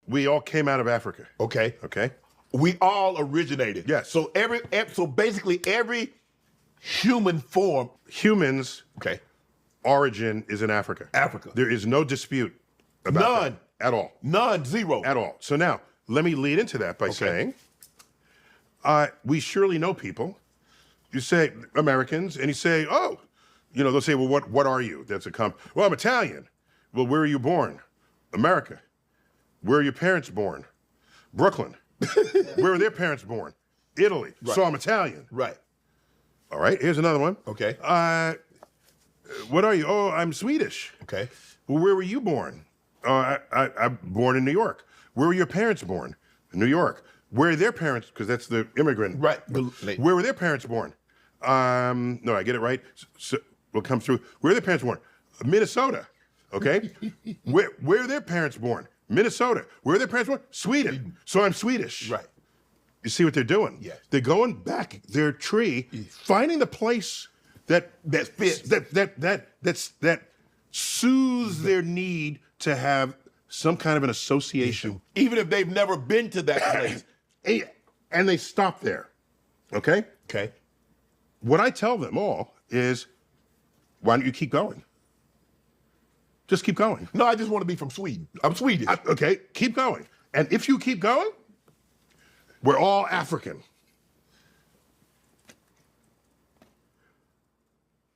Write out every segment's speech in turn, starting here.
we all came out of Africa. Okay. Okay. We all originated. Yes. So basically every human form. Humans' Okay. origin is in Africa. Africa. There is no dispute about None. that at all. None. Zero. At all. So now, let me lead into that by saying, we surely know people. You say Americans, and you say, oh, they'll say, well, what are you? That's well, I'm Italian. Well, where are you born? America. Where are your parents born? Brooklyn. Where were their parents born? Italy. Right. So I'm Italian. Right. All right, here's another one. Okay. What are you? Oh, I'm Swedish. Okay. Well, where were you born? I'm born in New York. Where were your parents born? New York. Where are their parents? Because that's the immigrant. Right. Where were their parents born? No, I get it right. So we'll come through. Where are their parents born? Minnesota. Okay. Where are their parents born? Minnesota. Where are their parents born? Sweden. So I'm Swedish. Right. You see what they're doing? Yes. They're going back their tree, finding the place that fits, that soothes their need to have some kind of an association, even if they've never been to that place. And they stop there. Okay? Okay. What I tell them all is, why don't you keep going? Just keep going. No, I just want to be from Sweden. I'm Swedish. Okay, keep going. And if you keep going, we're all African.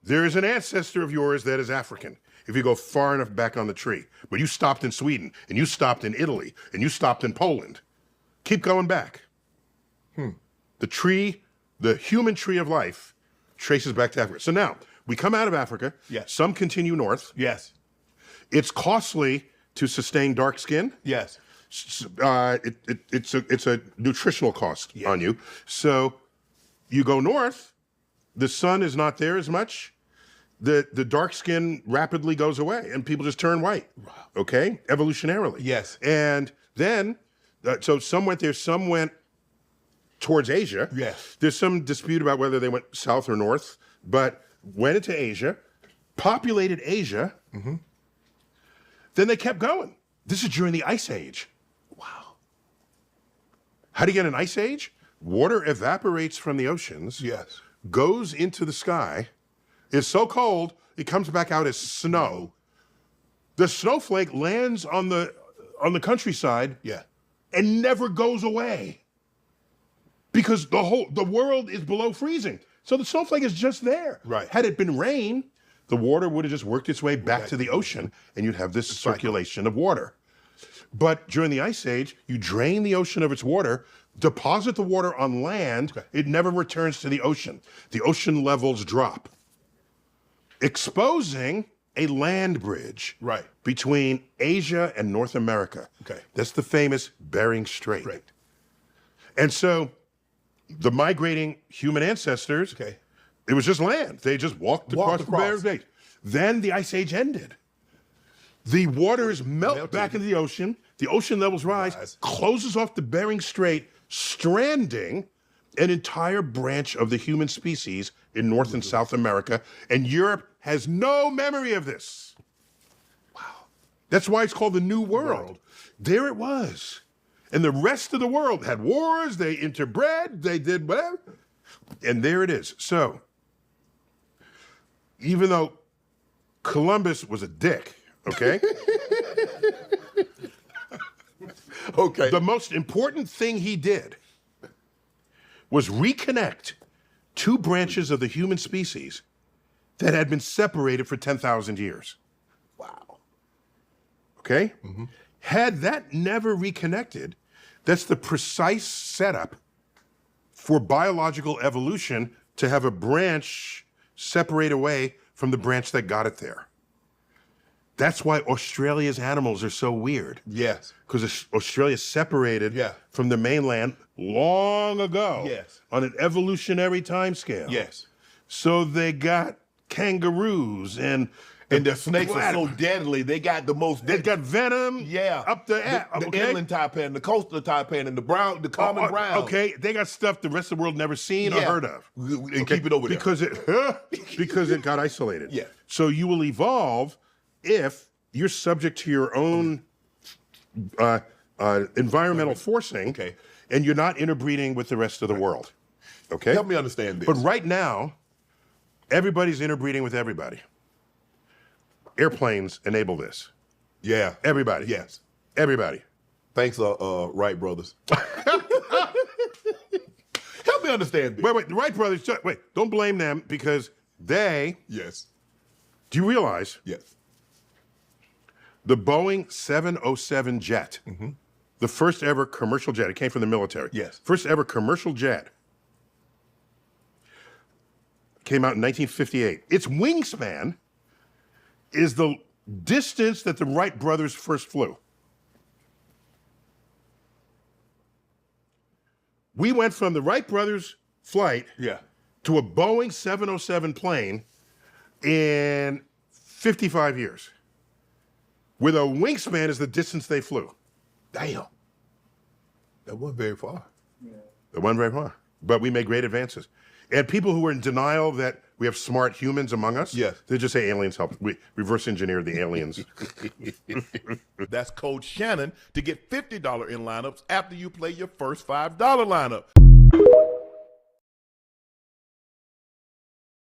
There is an ancestor of yours that is African, if you go far enough back on the tree. But you stopped in Sweden, and you stopped in Italy, and you stopped in Poland. Keep going back. The tree, the human tree of life, traces back to Africa. So now, we come out of Africa. Yes. Some continue north. Yes. It's costly to sustain dark skin. Yes. It's a nutritional cost on you. So you go north, the sun is not there as much. The dark skin rapidly goes away and people just turn white. Wow. Okay? Evolutionarily. Yes. And then, so some went there, some went towards Asia. Yes. There's some dispute about whether they went south or north, but went into Asia, populated Asia. Then they kept going. This is during the Ice Age. Wow. How do you get an ice age? Water evaporates from the oceans, Yes. goes into the sky, is so cold, it comes back out as snow. The snowflake lands on the countryside Yeah. and never goes away because the world is below freezing. So the snowflake is just there. Right. Had it been rain, the water would have just worked its way back to the ocean, and you'd have this circulation of water. But during the Ice Age, you drain the ocean of its water, deposit the water on land, it never returns to the ocean. The ocean levels drop, exposing a land bridge between Asia and North America. Okay. That's the famous Bering Strait. Right. And so the migrating human ancestors, it was just land. They just walked across the Bering Strait. Then the Ice Age ended. The waters melt back into the ocean levels rise, closes off the Bering Strait, stranding an entire branch of the human species in North and South America, and Europe has no memory of this. Wow. That's why it's called the New World. There it was. And the rest of the world had wars, they interbred, they did whatever, and there it is. So, even though Columbus was a dick, okay? Okay. The most important thing he did was reconnect two branches of the human species that had been separated for 10,000 years. Wow. Okay? Had that never reconnected, that's the precise setup for biological evolution to have a branch separate away from the branch that got it there. That's why Australia's animals are so weird. Yes. Because Australia separated from the mainland long ago on an evolutionary timescale. Yes. So they got kangaroos and the snakes are so deadly. They got the most. They got venom. Up the inland taipan, the coastal taipan, and the common brown. Okay, they got stuff the rest of the world never seen or heard of. And keep it over there because it got isolated. Yeah. So you will evolve if you're subject to your own environmental forcing, Okay. and you're not interbreeding with the rest of the world. Okay? Help me understand this. But right now, everybody's interbreeding with everybody. Airplanes enable this. Yeah. Everybody. Yes. Everybody. Thanks, Wright brothers. Help me understand this. Wait, the Wright brothers, wait, don't blame them because they, Yes. do you realize Yes. the Boeing 707 jet, the first ever commercial jet, it came from the military. Yes. First ever commercial jet came out in 1958. Its wingspan is the distance that the Wright brothers first flew. We went from the Wright brothers flight Yeah. to a Boeing 707 plane in 55 years, with a wingspan is the distance they flew. Damn. That wasn't very far. It wasn't very far, but we made great advances. And people who are in denial that we have smart humans among us, Yes. they just say aliens helped. We reverse engineered the aliens. That's code Shannon to get $50 in lineups after you play your first $5 lineup.